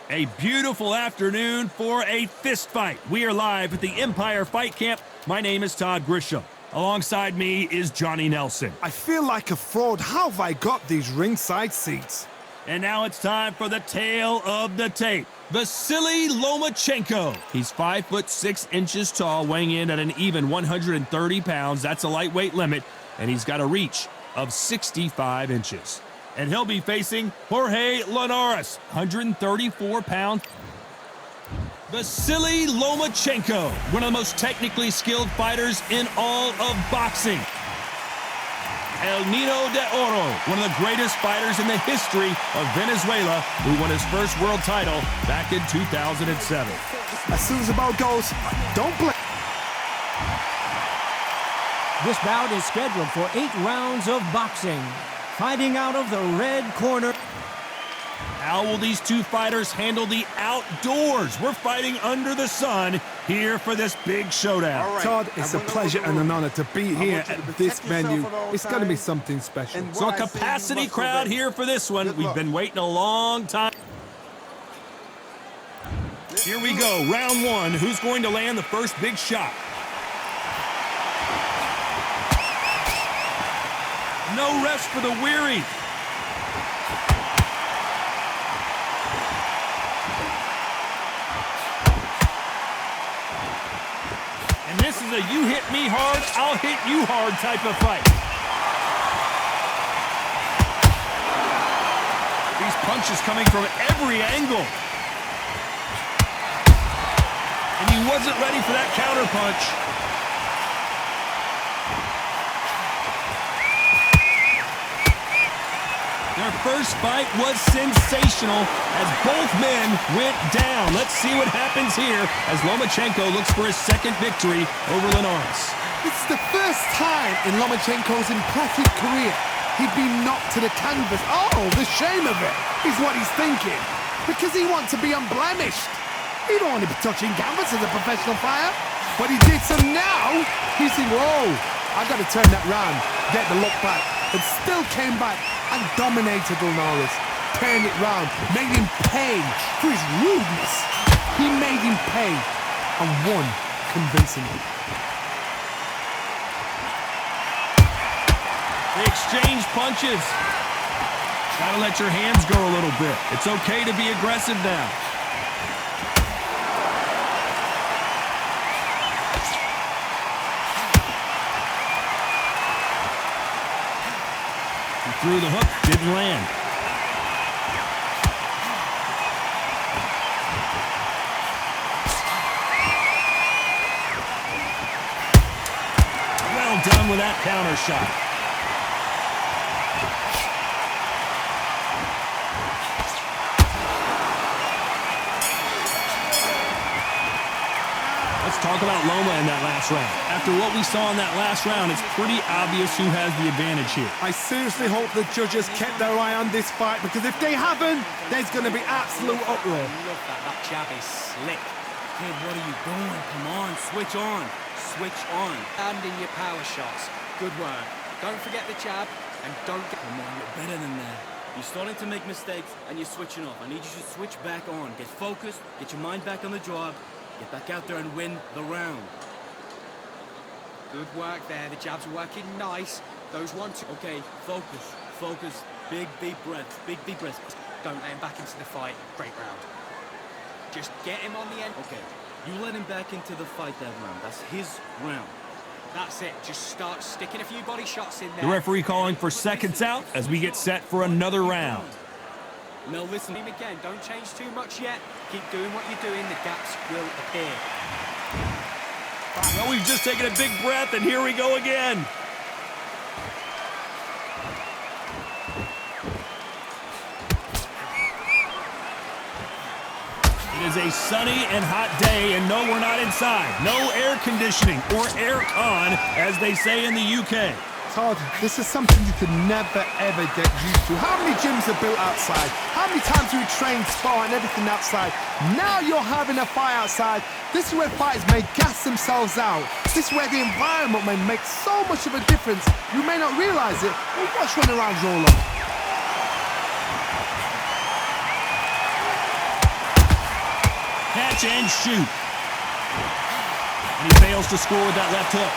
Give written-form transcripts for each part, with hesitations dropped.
A beautiful afternoon for a fist fight. We are live at the Empire Fight Camp. My name is Todd Grisham. Alongside me is Johnny Nelson. I feel like a fraud. How have I got these ringside seats? And now it's time for the tale of the tape. Vasily Lomachenko. He's 5'6" tall, weighing in at an even 130 pounds. That's a lightweight limit, and he's got a reach of 65 inches. And he'll be facing Jorge Linares, 134 pounds. Vasily Lomachenko, one of the most technically skilled fighters in all of boxing. El Nino de Oro, one of the greatest fighters in the history of Venezuela, who won his first world title back in 2007. As soon as the ball goes, don't blink. This bout is scheduled for 8 rounds of boxing. Fighting out of the red corner. How will these two fighters handle the outdoors? We're fighting under the sun here for this big showdown. Right. Todd, it's a pleasure and an honor to be here at this venue. It's going to be something special. So a capacity crowd here for this one. We've been waiting a long time. Here we go, round one. Who's going to land the first big shot? No rest for the weary. And this is a you hit me hard, I'll hit you hard type of fight. These punches coming from every angle. And he wasn't ready for that counter punch. Their first fight was sensational as both men went down. Let's see what happens here as Lomachenko looks for his second victory over Linares. It's the first time in Lomachenko's impressive career he'd been knocked to the canvas. Oh, the shame of it is what he's thinking. Because he wants to be unblemished. He don't want to be touching canvas as a professional fighter. But he did, so now he's thinking, whoa, I got to turn that round, get the look back. But still came back and dominated Linares. Turned it round, made him pay for his rudeness. He made him pay and won convincingly. They exchange punches. Gotta let your hands go a little bit. It's okay to be aggressive now. Through the hook, didn't land. Well done with that counter shot. Let's talk about Loma in that last round. After what we saw in that last round, it's pretty obvious who has the advantage here. I seriously hope the judges kept their eye on this fight, because if they haven't, there's going to be absolute uproar. Look, that jab is slick. Kid, what are you doing? Come on, switch on. Switch on. Landing your power shots. Good work. Don't forget the jab, and don't get... Come on, you're better than that. You're starting to make mistakes, and you're switching off. I need you to switch back on. Get focused, get your mind back on the job, get back out there and win the round. Good work there. The jab's working nice. Those 1-2. Okay, focus. Focus. Big, deep breaths. Big, deep breaths. Don't let him back into the fight. Great round. Just get him on the end. Okay, you let him back into the fight that round. That's his round. That's it. Just start sticking a few body shots in there. The referee calling for seconds out as we get set for another round. Now listen to him again. Don't change too much yet. Keep doing what you're doing. The gaps will appear. Well, we've just taken a big breath, and here we go again. It is a sunny and hot day, and no, we're not inside. No air conditioning, or air con, as they say in the UK. Todd, this is something you could never, ever get used to. How many gyms are built outside? How many times do we train, spar, and everything outside? Now you're having a fight outside. This is where fighters may gas themselves out. This is where the environment may make so much of a difference. You may not realize it, but watch when the rounds roll up. catch and shoot. And he fails to score with that left hook.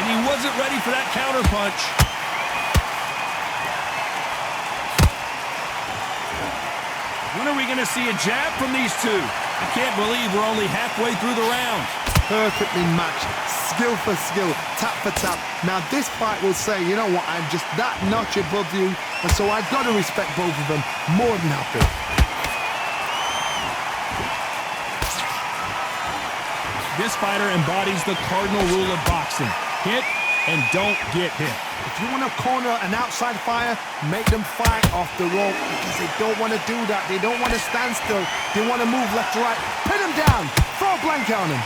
And he wasn't ready for that counter punch. When are we going to see a jab from these two? I can't believe we're only halfway through the round. Perfectly matched, skill for skill, tap for tap. Now this fight will say, you know what, I'm just that notch above you, and so I've got to respect both of them more than happy. This fighter embodies the cardinal rule of boxing. Hit and don't get hit. If you want to corner an outside fighter, make them fight off the rope, because they don't want to do that. They don't want to stand still. They want to move left to right. Pin them down. Throw a blanket on them.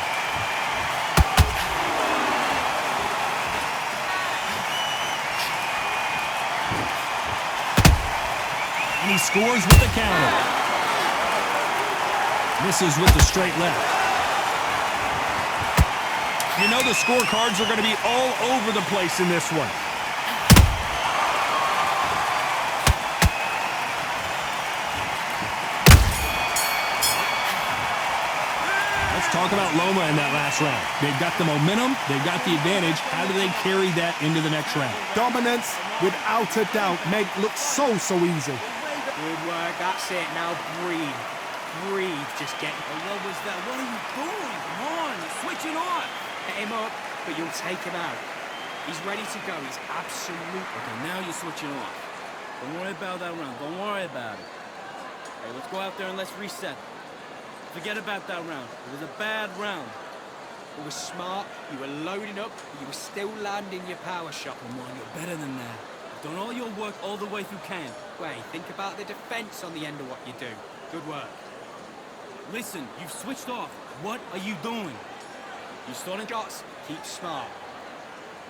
And he scores with the counter. Misses with the straight left. You know the scorecards are going to be all over the place in this one. Let's talk about Loma in that last round. They've got the momentum, they've got the advantage. How do they carry that into the next round? Dominance, without a doubt, make look so easy. Good work, that's it. Now breathe. Breathe, just get... Oh, what was that? What are you doing? Come on, you're switching on. Get him up, but you'll take him out. He's ready to go. He's absolute. Okay, now you're switching off. Don't worry about that round. Don't worry about it. Hey, let's go out there and let's reset. Forget about that round. It was a bad round. It was smart. You were loading up, but you were still landing your power shot. Come on, you're better than that. You've done all your work all the way through camp. Wait, think about the defense on the end of what you do. Good work. Listen, you've switched off. What are you doing? You're starting Shots, keep smart.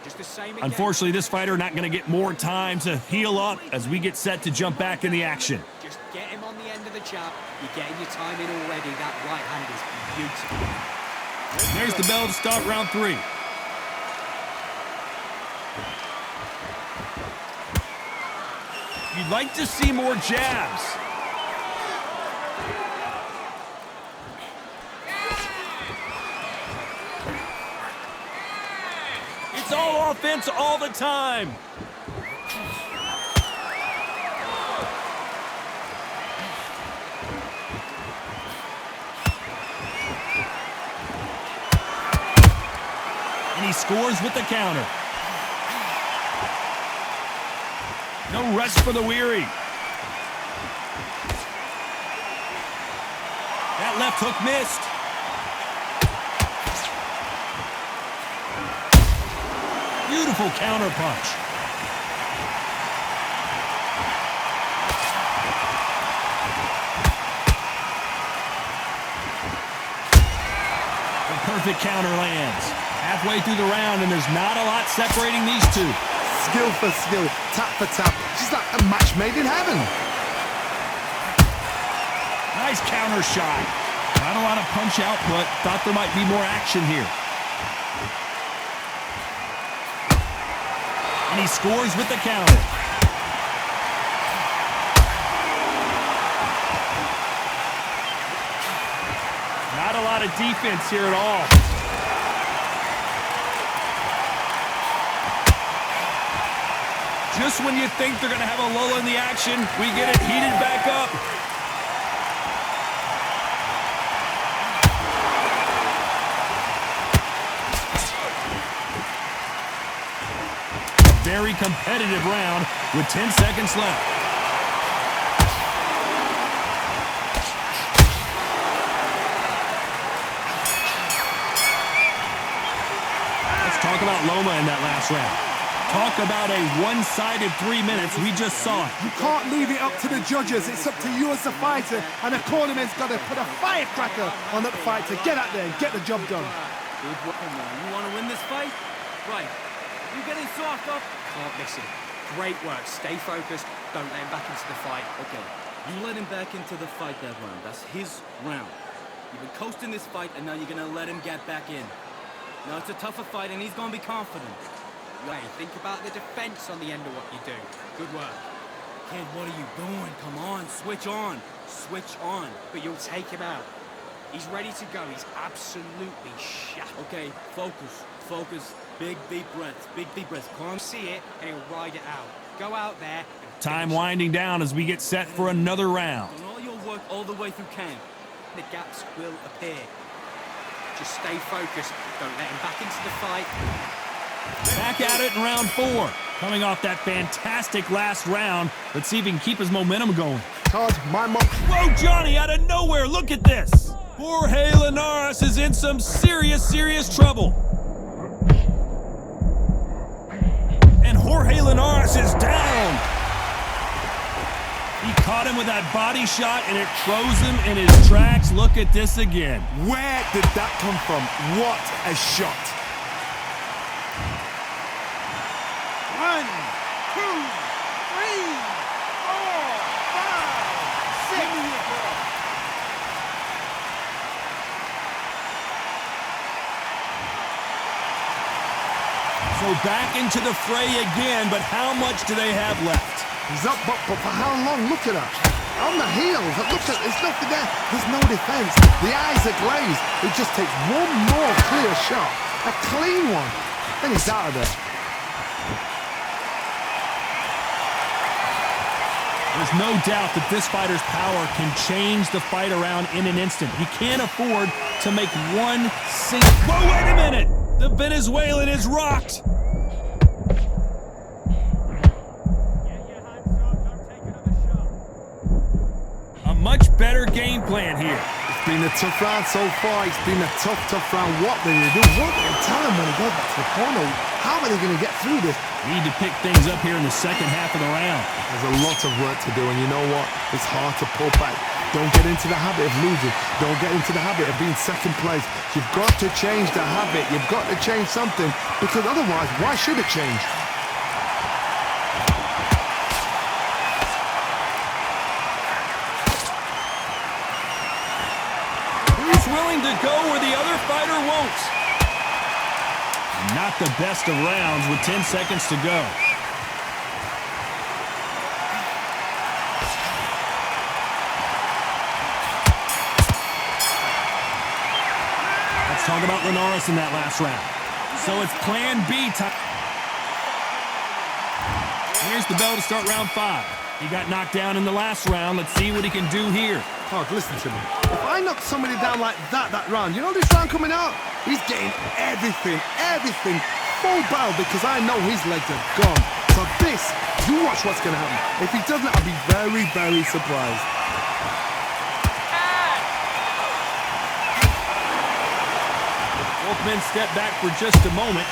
Just the same again. Unfortunately, this fighter not going to get more time to heal up as we get set to jump back in the action. Just get him on the end of the jab. You're getting your time in already. That right hand is beautiful. There's the bell to start round 3. You'd like to see more jabs. It's all offense all the time. And he scores with the counter. No rest for the weary. That left hook missed. Beautiful counter punch. The perfect counter lands. Halfway through the round, and there's not a lot separating these two. Skill for skill, tap for tap. She's like a match made in heaven. Nice counter shot. Not a lot of punch output. Thought there might be more action here. And he scores with the counter. Not a lot of defense here at all. Just when you think they're going to have a lull in the action, we get it heated back up. Very competitive round with 10 seconds left. Let's talk about Loma in that last round. Talk about a one-sided 3 minutes. We just saw it. You can't leave it up to the judges. It's up to you as the fighter, and the cornerman's got to put a firecracker on that fight to get out there and get the job done. Good work, man. You want to win this fight? Right. You getting soft up? Can't miss him. Great work. Stay focused. Don't let him back into the fight. Okay. You let him back into the fight that round. That's his round. You've been coasting this fight, and now you're going to let him get back in. Now it's a tougher fight, and he's going to be confident. Hey, think about the defense on the end of what you do. Good work. Kid, what are you doing? Come on, switch on. Switch on. But you'll take him out. He's ready to go. He's absolutely shattered. Okay, focus. Focus. Big deep breaths. Big deep breaths. Calm. See it, and he'll ride it out. Go out there. And Time finish it. winding down as we get set for another round. Done all your work all the way through camp. The gaps will appear. Just stay focused. Don't let him back into the fight. Back at it in round 4. Coming off that fantastic last round, let's see if he can keep his momentum going. Todd, my mom. Whoa, Johnny, out of nowhere, look at this. Jorge Linares is in some serious trouble. And Jorge Linares is down. He caught him with that body shot, and it froze him in his tracks. Look at this again. Where did that come from? What a shot. 1, 2, 3, 4, 5, 6. So back into the fray again, but how much do they have left? He's up, but for how long? Look at that. On the heels. Look at, there's nothing there. There's no defense. The eyes are glazed. It just takes one more clear shot. A clean one. Then he's out of there. There's no doubt that this fighter's power can change the fight around in an instant. He can't afford to make one single... Whoa, wait a minute! The Venezuelan is rocked! A much better game plan here. It's been a tough round so far. It's been a tough round. What did they do? What did they tell him when he goes back to the corner? How are they going to get through this? Need to pick things up here in the second half of the round. There's a lot of work to do, and you know what? It's hard to pull back. Don't get into the habit of losing. Don't get into the habit of being second place. You've got to change the habit. You've got to change something, because otherwise, why should it change? He's willing to go where the other fighter won't. Not the best of rounds with 10 seconds to go. Let's talk about Linares in that last round. So it's plan B time. Here's the bell to start round 5. He got knocked down in the last round. Let's see what he can do here. Todd, listen to me. If I knock somebody down like that round, you know this round coming out? He's getting everything, full barrel, because I know his legs are gone. So this, you watch what's going to happen. If he doesn't, I'll be very surprised. Both men step back for just a moment.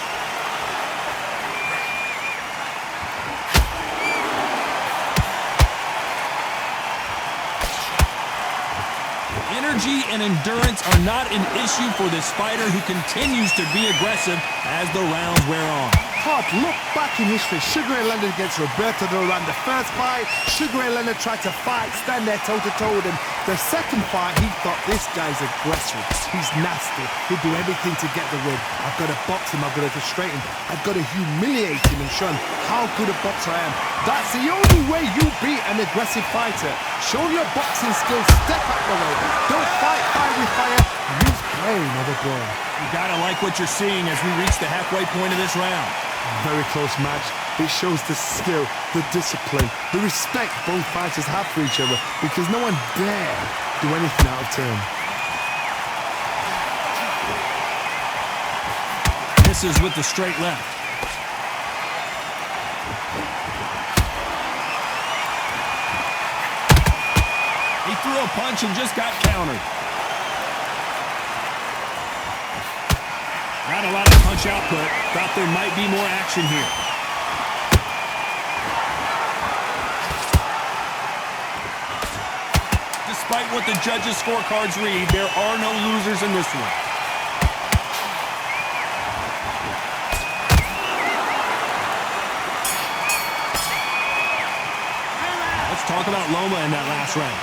Energy and endurance are not an issue for this fighter, who continues to be aggressive as the rounds wear on. Todd, look back in history. Sugar Ray Leonard against Roberto Duran. The first fight, Sugar Ray Leonard tried to fight, stand there toe-to-toe with him. The second fight, he thought, this guy's aggressive. He's nasty. He'll do everything to get the win. I've got to box him. I've got to frustrate him. I've got to humiliate him and show him how good a boxer I am. That's the only way you beat an aggressive fighter. Show your boxing skills. Step out the way. Don't fight fire with fire. Use brain over brawn. You gotta like what you're seeing as we reach the halfway point of this round. Very close match. It shows the skill, the discipline, the respect both fighters have for each other, because no one dare do anything out of turn. Misses with the straight left. He threw a punch and just got countered. Not a lot of punch output. Thought there might be more action here. Despite what the judges' scorecards read, there are no losers in this one. Let's talk about Loma in that last round.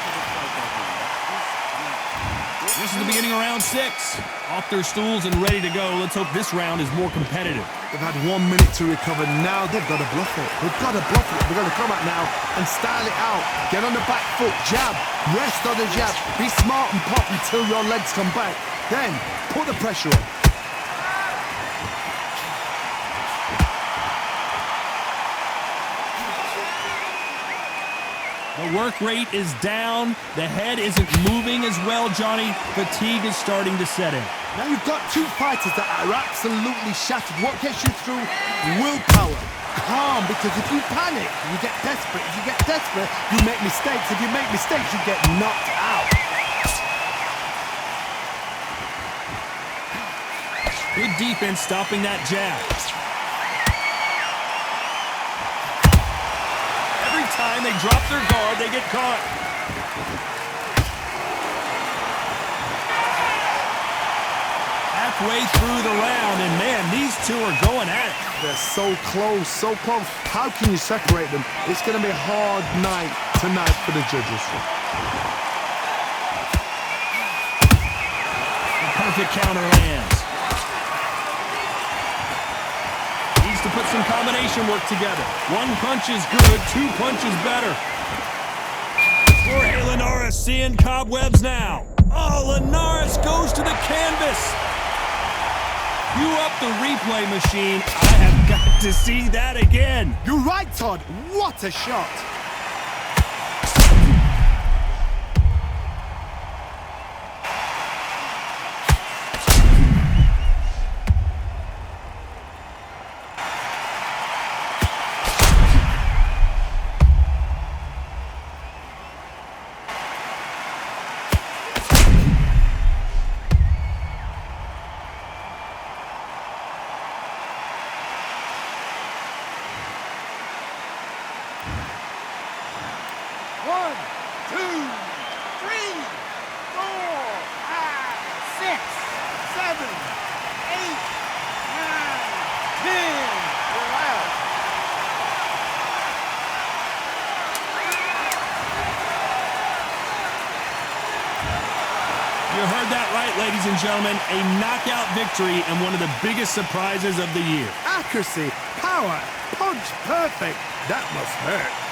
This is the beginning of round 6. Off their stools and ready to go. Let's hope this round is more competitive. They've had 1 minute to recover. Now they've got to bluff it. They've got to bluff it. They've got to come out now and style it out. Get on the back foot, jab, rest on the jab. Be smart and pop until your legs come back. Then put the pressure on. The work rate is down. The head isn't moving as well, Johnny. Fatigue is starting to set in. Now you've got two fighters that are absolutely shattered. What gets you through? Willpower. Calm, because if you panic, you get desperate. If you get desperate, you make mistakes. If you make mistakes, you get knocked out. Good defense stopping that jab. Every time they drop their guard, they get caught. Halfway through the round, and man, these two are going at it. They're so close, so close. How can you separate them? It's going to be a hard night tonight for the judges. The perfect counter lands. Needs to put some combination work together. One punch is good, 2 punches better. Jorge Linares seeing cobwebs now. Oh, Linares goes to the canvas. Cue up the replay machine. I have got to see that again. You're right, Todd. What a shot. You heard that right, ladies and gentlemen. A knockout victory and one of the biggest surprises of the year. Accuracy, power, punch, perfect. That must hurt.